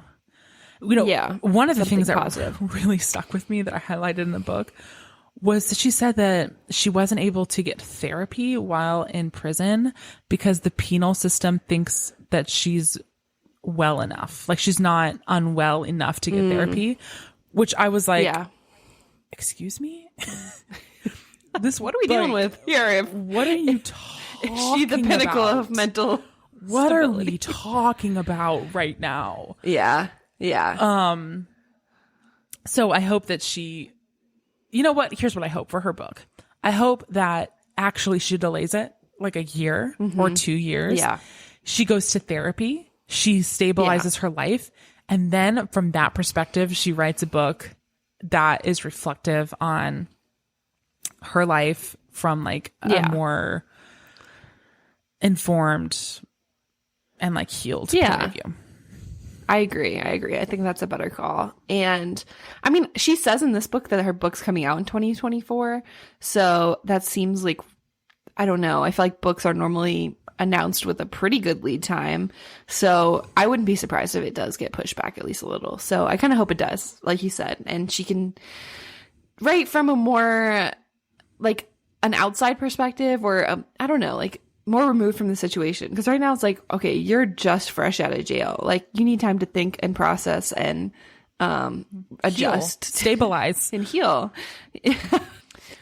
you know, one of the things that really stuck with me that I highlighted in the book was that she said that she wasn't able to get therapy while in prison because the penal system thinks that she's well enough. Like she's not unwell enough to get therapy, which I was like, excuse me? What are we dealing with here? What are you talking about? Is she the pinnacle of mental What are we talking about right now? Yeah. So I hope that she, you know what? Here's what I hope for her book. I hope that actually she delays it like a year or 2 years. Yeah. She goes to therapy. She stabilizes her life. And then from that perspective, she writes a book that is reflective on her life from like a more informed and like healed point of view. I agree. I think that's a better call. And I mean, she says in this book that her book's coming out in 2024. So that seems like, I don't know. I feel like books are normally announced with a pretty good lead time. So I wouldn't be surprised if it does get pushed back at least a little. So I kind of hope it does, like you said. And she can write from a more like an outside perspective, or I don't know, like more removed from the situation. Because right now it's like, okay, you're just fresh out of jail. Like you need time to think and process and adjust, stabilize, and heal.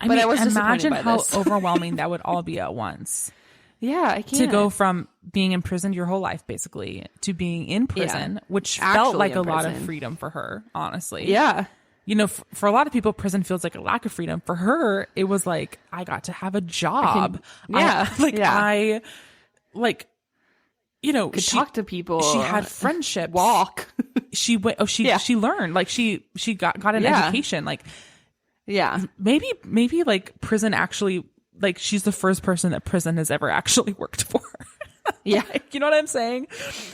I mean, imagine how overwhelming that would all be at once. Yeah, I can't. To go from being imprisoned your whole life, basically, to being in prison, which felt like a lot of freedom for her, honestly. Yeah. You know, for a lot of people, prison feels like a lack of freedom. For her, it was like, I got to have a job. I you know, could talk to people. She had friendships. Walk. She went. Oh, she learned. Like she got an education. Like, maybe like prison actually. Like she's the first person that prison has ever actually worked for. Yeah. Like, you know what I'm saying?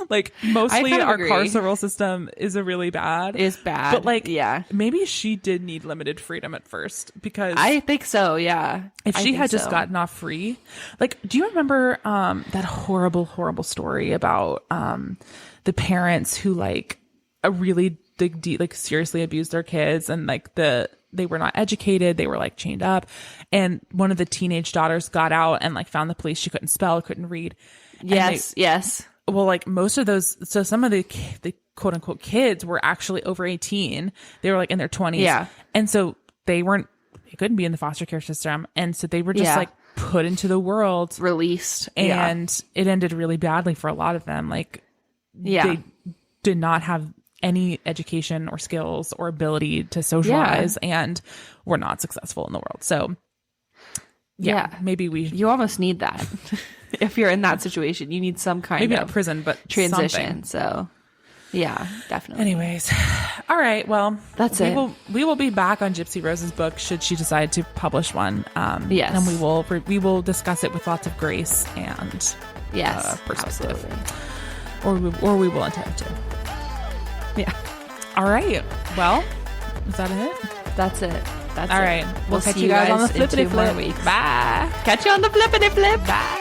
Like mostly our carceral system is bad. But like, maybe she did need limited freedom at first, because I think so. Yeah. If she had just gotten off free, like, do you remember, that horrible story about, the parents who like really like seriously abused their kids, and like they were not educated. They were like chained up. And one of the teenage daughters got out and like found the police. She couldn't spell, couldn't read. Yes. Well, like most of those, so some of the quote unquote kids were actually over 18. They were like in their 20s. Yeah. And so they couldn't be in the foster care system. And so they were just like put into the world. Released. And it ended really badly for a lot of them. Like they did not have any education or skills or ability to socialize and were not successful in the world. So maybe you almost need that. If you're in that situation, you need some kind maybe of not prison, but transition. something. So yeah, definitely. Anyways, all right. Well, that's it. We will be back on Gypsy Rose's book should she decide to publish one. Yes, and we will discuss it with lots of grace and perspective, absolutely. or we will attempt to. Yeah. All right. Well, is that it? That's it. That's all it. right. We'll catch see you guys on the in 2 flippity more flip. weeks. Bye. Catch you on the flippity flip. Bye.